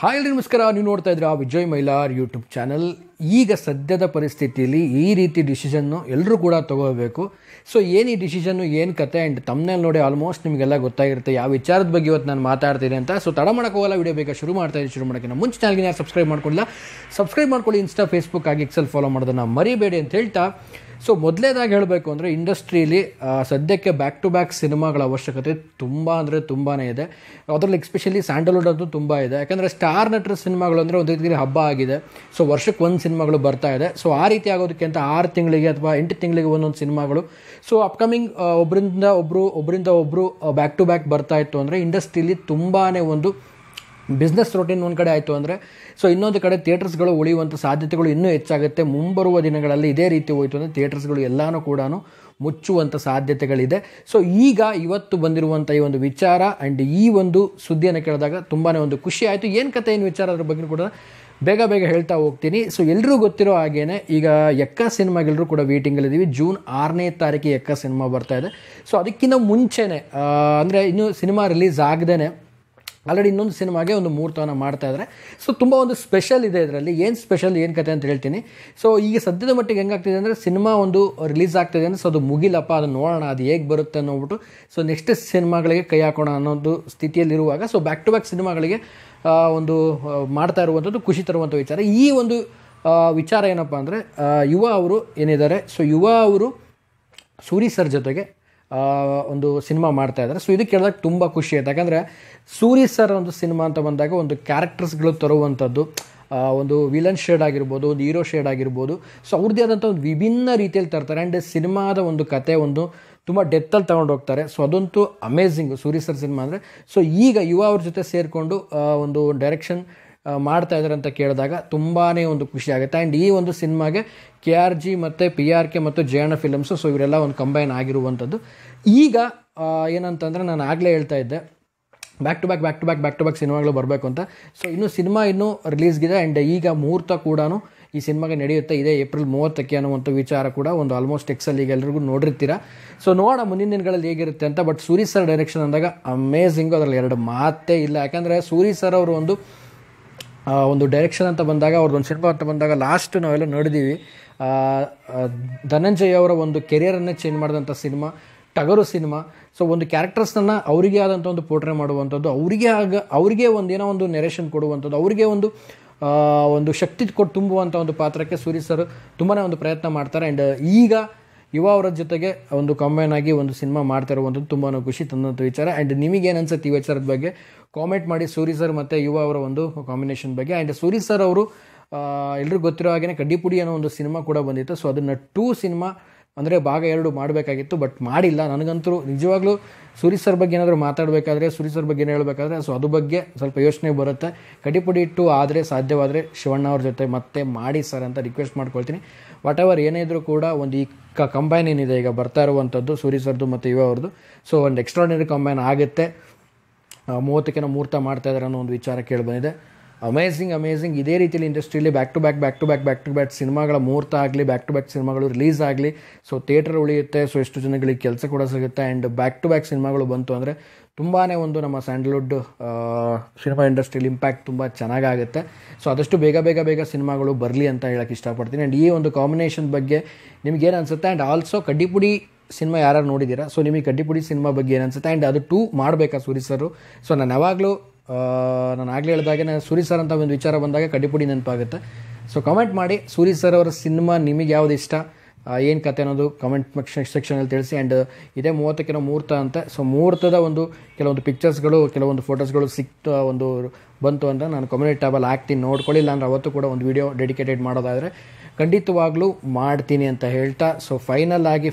Hi ನಮಸ್ಕಾರ. ನೀವು ನೋಡ್ತಾ ಇದ್ದೀರಾ ವಿಜಯ್ ಮೈಲಾರ್ ಯೂಟ್ಯೂಬ್ ಚಾನಲ್. ಈಗ ಸದ್ಯದ ಪರಿಸ್ಥಿತಿಯಲ್ಲಿ ಈ ರೀತಿ ಡಿಸಿಷನ್ನು ಎಲ್ಲರೂ ಕೂಡ ತಗೋಬೇಕು. ಸೊ ಏನು ಈ ಡಿಸಿಷನ್ನು, ಏನು ಕತೆ ಆ್ಯಂಡ್ ತಮ್ಮನೇಲಿ ನೋಡಿ ಆಲ್ಮೋಸ್ಟ್ ನಿಮಗೆಲ್ಲ ಗೊತ್ತಾಗಿರುತ್ತೆ ಯಾವ ವಿಚಾರದ ಬಗ್ಗೆ ಇವತ್ತು ನಾನು ಮಾತಾಡ್ತೀನಿ ಅಂತ. ಸೊ ತಡ ಮಾಡೋಕ್ಕೋಗಲ್ಲ, ವಿಡಿಯೋ ಬೇಕಾ ಶುರು ಮಾಡೋಕ್ಕೆ ಮುಂಚೆ ಚಾನಲ್ಗೆ ಯಾರು ಸಬ್ಸ್ಕ್ರೈಬ್ ಮಾಡ್ಕೊಳ್ಳಿಲ್ಲ, ಸಬ್ಸ್ಕ್ರೈಬ್ ಮಾಡ್ಕೊಳ್ಳಿ. ಇನ್ಸ್ಟಾ, ಫೇಸ್ಬುಕ್ ಆಗಿ ಎಕ್ಸೆಲ್ ಫಾಲೋ ಮಾಡೋದನ್ನು ಮರಿಬೇಡಿ ಅಂತ ಹೇಳ್ತಾ, ಸೊ ಮೊದಲೇದಾಗಿ ಹೇಳಬೇಕು ಅಂದರೆ ಇಂಡಸ್ಟ್ರಿಯಲ್ಲಿ ಸದ್ಯಕ್ಕೆ ಬ್ಯಾಕ್ ಟು ಬ್ಯಾಕ್ ಸಿನಿಮಾಗಳ ಅವಶ್ಯಕತೆ ತುಂಬ ಅಂದರೆ ತುಂಬಾ ಇದೆ. ಅದರಲ್ಲಿ ಎಸ್ಪೆಷಲಿ ಸ್ಯಾಂಡಲ್ವುಡ್ ಅಂತೂ ತುಂಬ ಇದೆ. ಯಾಕಂದರೆ ಸ್ಟಾರ್ ನಟರ ಸಿನಿಮಾಗಳು ಅಂದರೆ ಒಂದು ರೀತಿಯಲ್ಲಿ ಹಬ್ಬ ಆಗಿದೆ. ಸೊ ವರ್ಷಕ್ಕೆ ಒಂದು ಸಿನಿಮಾಗಳು ಬರ್ತಾ ಇದೆ. ಸೊ ಆ ರೀತಿ ಆಗೋದಕ್ಕೆ ಅಂತ 6 ತಿಂಗಳಿಗೆ ಅಥವಾ 8 ತಿಂಗಳಿಗೆ ಒಂದೊಂದು ಸಿನಿಮಾಗಳು ಸೊ ಅಪ್ಕಮಿಂಗ್ ಒಬ್ಬರಿಂದ ಒಬ್ಬರು ಬ್ಯಾಕ್ ಟು ಬ್ಯಾಕ್ ಬರ್ತಾ ಇತ್ತು ಅಂದರೆ ಇಂಡಸ್ಟ್ರಿಯಲ್ಲಿ ತುಂಬಾ ಒಂದು ಬಿಸ್ನೆಸ್ ರೊಟೀನ್ ಒಂದು ಕಡೆ ಆಯಿತು ಅಂದರೆ, ಸೊ ಇನ್ನೊಂದು ಕಡೆ ಥಿಯೇಟರ್ಸ್ಗಳು ಉಳಿಯುವಂಥ ಸಾಧ್ಯತೆಗಳು ಇನ್ನೂ ಹೆಚ್ಚಾಗುತ್ತೆ. ಮುಂಬರುವ ದಿನಗಳಲ್ಲಿ ಇದೇ ರೀತಿ ಹೋಯಿತು ಅಂದರೆ ಥಿಯೇಟರ್ಸ್ಗಳು ಎಲ್ಲನೂ ಕೂಡ ಮುಚ್ಚುವಂಥ ಸಾಧ್ಯತೆಗಳಿದೆ. ಸೊ ಇವತ್ತು ಬಂದಿರುವಂಥ ಈ ಒಂದು ವಿಚಾರ ಆ್ಯಂಡ್ ಈ ಒಂದು ಸುದ್ದಿಯನ್ನು ಕೇಳಿದಾಗ ತುಂಬಾ ಒಂದು ಖುಷಿ ಆಯಿತು. ಏನು ಕತೆ, ಏನು ವಿಚಾರ, ಅದ್ರ ಬಗ್ಗೆ ಕೂಡ ಬೇಗ ಹೇಳ್ತಾ ಹೋಗ್ತೀನಿ. ಸೊ ಎಲ್ಲರೂ ಗೊತ್ತಿರೋ ಹಾಗೇನೆ ಈಗ ಎಕ್ಕ ಸಿನಿಮಾಗೆಲ್ಲರೂ ಕೂಡ ವೇಟಿಂಗಲ್ಲಿದ್ದೀವಿ. ಜೂನ್ 6ನೇ ತಾರೀಕಿಗೆ ಎಕ್ಕ ಸಿನಿಮಾ ಬರ್ತಾ ಇದೆ. ಸೊ ಅದಕ್ಕಿಂತ ಮುಂಚೆನೇ ಅಂದರೆ ಇನ್ನೂ ಸಿನಿಮಾ ರಿಲೀಸ್ ಆಗದೇ ಆಲ್ರೆಡಿ ಇನ್ನೊಂದು ಸಿನಿಮಾಗೆ ಒಂದು ಮುಹೂರ್ತವನ್ನು ಮಾಡ್ತಾ ಇದ್ದಾರೆ. ಸೊ ತುಂಬ ಒಂದು ಸ್ಪೆಷಲ್ ಇದೆ ಇದರಲ್ಲಿ. ಏನು ಸ್ಪೆಷಲ್, ಏನು ಕತೆ ಅಂತ ಹೇಳ್ತೀನಿ. ಸೊ ಈಗ ಸದ್ಯದ ಮಟ್ಟಿಗೆ ಹೆಂಗಾಗ್ತಿದೆ ಅಂದರೆ ಸಿನಿಮಾ ಒಂದು ರಿಲೀಸ್ ಆಗ್ತಿದೆ ಅಂದರೆ ಸೊ ಅದು ಮುಗಿಲಪ್ಪ, ಅದನ್ನು ನೋಡೋಣ ಅದು ಹೇಗೆ ಬರುತ್ತೆ ಅನ್ನೋಗ್ಬಿಟ್ಟು ಸೊ ನೆಕ್ಸ್ಟ್ ಸಿನಿಮಾಗಳಿಗೆ ಕೈ ಹಾಕೋಣ ಅನ್ನೋದು ಸ್ಥಿತಿಯಲ್ಲಿರುವಾಗ ಸೊ ಬ್ಯಾಕ್ ಟು ಬ್ಯಾಕ್ ಸಿನಿಮಾಗಳಿಗೆ ಒಂದು ಮಾಡ್ತಾ ಇರುವಂಥದ್ದು ಖುಷಿ ತರುವಂಥ ವಿಚಾರ. ಈ ಒಂದು ವಿಚಾರ ಏನಪ್ಪ ಅಂದರೆ ಯುವ ಅವರು ಏನಿದ್ದಾರೆ, ಸೊ ಯುವ ಅವರು ಸೂರಿ ಸರ್ ಜೊತೆಗೆ ಒಂದು ಸಿನಿಮಾ ಮಾಡ್ತಾ ಇದ್ದಾರೆ. ಸೊ ಇದಕ್ಕೆ ಕೇಳಿದಾಗ ತುಂಬ ಖುಷಿ ಆಯ್ತು. ಯಾಕಂದರೆ ಸೂರಿ ಸರ್ ಒಂದು ಸಿನಿಮಾ ಅಂತ ಬಂದಾಗ ಒಂದು ಕ್ಯಾರೆಕ್ಟರ್ಸ್ಗಳು ತರುವಂಥದ್ದು, ಒಂದು ವಿಲನ್ ಶೇಡ್ ಆಗಿರ್ಬೋದು, ಒಂದು ಹೀರೋ ಶೇಡ್ ಆಗಿರ್ಬೋದು, ಸೊ ಅವ್ರದ್ದೇ ಆದಂಥ ಒಂದು ವಿಭಿನ್ನ ರೀತಿಯಲ್ಲಿ ತರ್ತಾರೆ. ಆ್ಯಂಡ್ ಸಿನಿಮಾದ ಒಂದು ಕತೆ ಒಂದು ತುಂಬ ಡೆತ್ತಲ್ಲಿ ತಗೊಂಡು ಹೋಗ್ತಾರೆ. ಸೊ ಅದಂತೂ ಅಮೇಝಿಂಗು ಸೂರಿ ಸರ್ ಸಿನಿಮಾ ಅಂದರೆ. ಸೊ ಈಗ ಯುವ ಅವ್ರ ಜೊತೆ ಸೇರಿಕೊಂಡು ಒಂದು ಡೈರೆಕ್ಷನ್ ಮಾಡ್ತಾ ಇದ್ದಾರೆ ಅಂತ ಕೇಳಿದಾಗ ತುಂಬಾ ಒಂದು ಖುಷಿ ಆಗುತ್ತೆ. ಆ್ಯಂಡ್ ಈ ಒಂದು ಸಿನಿಮಾಗೆ KRG ಮತ್ತು PRK ಮತ್ತು ಜಯಣ್ಣ ಫಿಲಮ್ಸು ಸೊ ಇವರೆಲ್ಲ ಒಂದು ಕಂಬೈನ್ ಆಗಿರುವಂಥದ್ದು. ಈಗ ಏನಂತಂದರೆ ನಾನು ಆಗಲೇ ಹೇಳ್ತಾ ಇದ್ದೆ ಬ್ಯಾಕ್ ಟು ಬ್ಯಾಕ್ ಸಿನಿಮಾಗಳು ಬರಬೇಕು ಅಂತ. ಸೊ ಸಿನಿಮಾ ಇನ್ನೂ ರಿಲೀಸ್ಗಿದೆ ಆ್ಯಂಡ್ ಈಗ ಮುಹೂರ್ತ ಕೂಡ ಈ ಸಿನಿಮಾಗೆ ನಡೆಯುತ್ತೆ. ಇದೇ ಏಪ್ರಿಲ್ 30ಕ್ಕೆ ಅನ್ನುವಂಥ ವಿಚಾರ ಕೂಡ ಒಂದು ಆಲ್ಮೋಸ್ಟ್ ಎಕ್ಸಲ್ಲಿ ಈಗ ಎಲ್ರಿಗೂ ನೋಡಿರ್ತೀರ. ಸೊ ನೋಡೋಣ ಮುಂದಿನ ದಿನಗಳಲ್ಲಿ ಹೇಗಿರುತ್ತೆ ಅಂತ. ಬಟ್ ಸೂರಿ ಸರ್ ಡೈರೆಕ್ಷನ್ ಅಂದಾಗ ಅಮೇಝಿಂಗು, ಅದರಲ್ಲಿ ಎರಡು ಮಾತೇ ಇಲ್ಲ. ಯಾಕಂದರೆ ಸೂರಿ ಸರ್ ಅವರು ಒಂದು ಡೈರೆಕ್ಷನ್ ಅಂತ ಬಂದಾಗ, ಅವ್ರದ್ದೊಂದು ಸಿನಿಮಾ ಅಂತ ಬಂದಾಗ ಲಾಸ್ಟ್ ನಾವೆಲ್ಲ ನೋಡಿದ್ದೀವಿ, ಧನಂಜಯ್ ಅವರ ಒಂದು ಕೆರಿಯರನ್ನೇ ಚೇಂಜ್ ಮಾಡಿದಂಥ ಸಿನಿಮಾ ಟಗರು ಸಿನಿಮಾ. ಸೊ ಒಂದು ಕ್ಯಾರೆಕ್ಟರ್ಸನ್ನು ಅವರಿಗೆ ಆದಂಥ ಒಂದು ಪೋರ್ಟ್ರೇ ಮಾಡುವಂಥದ್ದು, ಅವರಿಗೆ ಒಂದೇನೋ ಒಂದು ನೆರೇಷನ್ ಕೊಡುವಂಥದ್ದು, ಅವರಿಗೆ ಒಂದು ಶಕ್ತಿ ಕೊಟ್ಟು ತುಂಬುವಂಥ ಒಂದು ಪಾತ್ರಕ್ಕೆ ಸೂರಿ ಸರ್ ತುಂಬಾ ಒಂದು ಪ್ರಯತ್ನ ಮಾಡ್ತಾರೆ. ಆ್ಯಂಡ್ ಈಗ ಯುವ ಅವರ ಜೊತೆಗೆ ಒಂದು ಕಂಬೈನ್ ಆಗಿ ಒಂದು ಸಿನಿಮಾ ಮಾಡ್ತಾ ಇರುವಂಥದ್ದು ತುಂಬಾ ಖುಷಿ ತಂದಂಥ ವಿಚಾರ. ಆ್ಯಂಡ್ ನಿಮಗೇನು ಅನ್ಸುತ್ತೆ ಈ ವಿಚಾರದ ಬಗ್ಗೆ ಕಾಮೆಂಟ್ ಮಾಡಿ, ಸೂರಿ ಸರ್ ಮತ್ತು ಯುವ ಅವರ ಒಂದು ಕಾಂಬಿನೇಷನ್ ಬಗ್ಗೆ. ಆ್ಯಂಡ್ ಸೂರಿ ಸರ್ ಅವರು ಎಲ್ರಿಗೂ ಗೊತ್ತಿರೋ ಹಾಗೆ ಕಡ್ಡಿಪುಡಿ ಅನ್ನೋ ಒಂದು ಸಿನಿಮಾ ಕೂಡ ಬಂದಿತ್ತು. ಸೊ ಅದನ್ನು 2 ಸಿನಿಮಾ ಅಂದರೆ ಭಾಗ 2 ಮಾಡಬೇಕಾಗಿತ್ತು, ಬಟ್ ಮಾಡಿಲ್ಲ. ನನಗಂತೂ ನಿಜವಾಗ್ಲೂ ಸೂರಿ ಸರ್ ಬಗ್ಗೆ ಏನಾದರೂ ಮಾತಾಡಬೇಕಾದ್ರೆ, ಸೂರಿ ಸರ್ ಬಗ್ಗೆ ಏನು ಹೇಳಬೇಕಾದ್ರೆ ಸೊ ಅದ್ರ ಬಗ್ಗೆ ಸ್ವಲ್ಪ ಯೋಚನೆ ಬರುತ್ತೆ. ಕಡ್ಡಿಪುಡಿ 2 ಆದರೆ ಸಾಧ್ಯವಾದರೆ ಶಿವಣ್ಣ ಅವ್ರ ಜೊತೆ ಮತ್ತೆ ಮಾಡಿ ಸರ್ ಅಂತ ರಿಕ್ವೆಸ್ಟ್ ಮಾಡ್ಕೊಳ್ತೀನಿ. ವಾಟ್ ಎವರ್ ಏನೇ ಇದ್ರೂ ಕೂಡ ಒಂದು ಈ ಕಂಬೈನ್ ಏನಿದೆ ಈಗ ಬರ್ತಾ ಇರುವಂಥದ್ದು ಸೂರಿ ಸರ್ದು ಮತ್ತು ಯುವ ಅವ್ರದ್ದು, ಸೊ ಒಂದು ಎಕ್ಸ್ಟ್ರಾರ್ಡಿನರಿ ಕಂಬೈನ್ ಆಗುತ್ತೆ. 30ಕ್ಕೆ ಮುಹೂರ್ತ ಮಾಡ್ತಾ ಇದ್ದಾರೆ ಅನ್ನೋ ಒಂದು ವಿಚಾರ ಕೇಳಿ ಬಂದಿದೆ. ಅಮೇಝಿಂಗ್. ಇದೇ ರೀತಿಯಲ್ಲಿ ಇಂಡಸ್ಟ್ರಿಯಲ್ಲಿ ಬ್ಯಾಕ್ ಟು ಬ್ಯಾಕ್ ಸಿನಿಮಾಗಳ ಮುಹೂರ್ತ ಆಗಲಿ, ಬ್ಯಾಕ್ ಟು ಬ್ಯಾಕ್ ಸಿನಿಮಾಗಳು ರಿಲೀಸ್ ಆಗಲಿ, ಸೊ ಥಿಯೇಟರ್ ಉಳಿಯುತ್ತೆ. ಸೊ ಎಷ್ಟು ಜನಗಳಿಗೆ ಕೆಲಸ ಕೂಡ ಸಿಗುತ್ತೆ. ಆ್ಯಂಡ್ ಬ್ಯಾಕ್ ಟು ಬ್ಯಾಕ್ ಸಿನಿಮಾಗಳು ಬಂತು ಅಂದರೆ ತುಂಬಾ ಒಂದು ನಮ್ಮ ಸ್ಯಾಂಡಲ್ವುಡ್ ಸಿನಿಮಾ ಇಂಡಸ್ಟ್ರಿಯಲ್ಲಿ ಇಂಪ್ಯಾಕ್ಟ್ ತುಂಬ ಚೆನ್ನಾಗಾಗುತ್ತೆ. ಸೊ ಆದಷ್ಟು ಬೇಗ ಸಿನಿಮಾಗಳು ಬರಲಿ ಅಂತ ಹೇಳೋಕ್ಕೆ ಇಷ್ಟಪಡ್ತೀನಿ. ಆ್ಯಂಡ್ ಈ ಒಂದು ಕಾಂಬಿನೇಷನ್ ಬಗ್ಗೆ ನಿಮ್ಗೇನು ಅನಿಸುತ್ತೆ, ಆ್ಯಂಡ್ ಆಲ್ಸೋ ಕಡ್ಡಿಪುಡಿ ಸಿನಿಮಾ ಯಾರು ನೋಡಿದ್ದೀರಾ, ಸೊ ನಿಮಗೆ ಕಡ್ಡಿಪುಡಿ ಸಿನಿಮಾ ಬಗ್ಗೆ ಏನು ಅನಿಸುತ್ತೆ, ಆ್ಯಂಡ್ ಅದು 2 ಮಾಡಬೇಕಾ ಸೂರಿ ಸರ್. ಸೊ ನಾನು ಆಗಲೇ ಹೇಳಿದಾಗೆ ಸೂರಿ ಸರ್ ಅಂತ ಒಂದು ವಿಚಾರ ಬಂದಾಗ ಕಡ್ಡಿಪುಡಿ ನೆನಪಾಗುತ್ತೆ. ಸೊ ಕಮೆಂಟ್ ಮಾಡಿ ಸೂರಿ ಸರ್ ಅವರ ಸಿನಿಮಾ ನಿಮಗೆ ಯಾವುದು ಇಷ್ಟ, ಏನು ಕತೆ ಅನ್ನೋದು ಕಮೆಂಟ್ ಸೆಕ್ಷನಲ್ಲಿ ತಿಳಿಸಿ. ಆ್ಯಂಡ್ ಇದೇ 30ಕ್ಕೆ ಮುಹೂರ್ತ ಅಂತ. ಸೊ ಮುಹೂರ್ತದ ಕೆಲವೊಂದು ಪಿಕ್ಚರ್ಸ್ಗಳು, ಕೆಲವೊಂದು ಫೋಟೋಸ್ಗಳು ಬಂತು ಅಂತ ನಾನು ಕಮ್ಯುನಿಟಿ ಟ್ಯಾಬಲ್ಲಿ ಹಾಕ್ತೀನಿ, ನೋಡ್ಕೊಳ್ಳಿ. ಇಲ್ಲ ಅಂದರೆ ಅವತ್ತು ಕೂಡ ಒಂದು ವಿಡಿಯೋ ಡೆಡಿಕೇಟೆಡ್ ಮಾಡೋದಾದರೆ ಖಂಡಿತವಾಗ್ಲೂ ಮಾಡ್ತೀನಿ ಅಂತ ಹೇಳ್ತಾ, ಸೊ ಫೈನಲ್ ಆಗಿ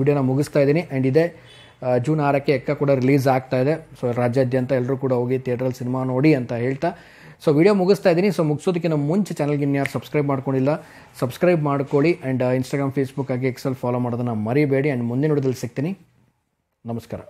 ವಿಡಿಯೋನ ಮುಗಿಸ್ತಾ ಇದ್ದೀನಿ. ಆ್ಯಂಡ್ ಇದೇ ಜೂನ್ 6ಕ್ಕೆ ಎಕ್ಕ ಕೂಡ ರಿಲೀಸ್ ಆಗ್ತಾ ಇದೆ. ಸೊ ರಾಜ್ಯಾದ್ಯಂತ ಎಲ್ಲರೂ ಕೂಡ ಹೋಗಿ ಥಿಯೇಟ್ರಲ್ಲಿ ಸಿನಿಮಾ ನೋಡಿ ಅಂತ ಹೇಳ್ತಾ ಸೊ ವಿಡಿಯೋ ಮುಗಿಸ್ತಾ ಇದ್ದೀನಿ. ಸೊ ಮುಗಿಸೋದಕ್ಕಿಂತ ಮುಂಚೆ ಚಾನಲ್ಗೆ ಇನ್ಯಾರು ಸಬ್ಸ್ಕ್ರೈಬ್ ಮಾಡ್ಕೊಂಡಿಲ್ಲ, ಸಬ್ಸ್ಕ್ರೈಬ್ ಮಾಡ್ಕೊಳ್ಳಿ. ಆ್ಯಂಡ್ ಇನ್ಸ್ಟಾಗ್ರಾಮ್, ಫೇಸ್ಬುಕ್ ಆಗಿ ಎಕ್ಸೆಲ್ ಫಾಲೋ ಮಾಡೋದನ್ನು ಮರಿಬೇಡಿ. ಆ್ಯಂಡ್ ಮುಂದಿನ ವಿಡಿಯೋದಲ್ಲಿ ಸಿಗ್ತೀನಿ. ನಮಸ್ಕಾರ.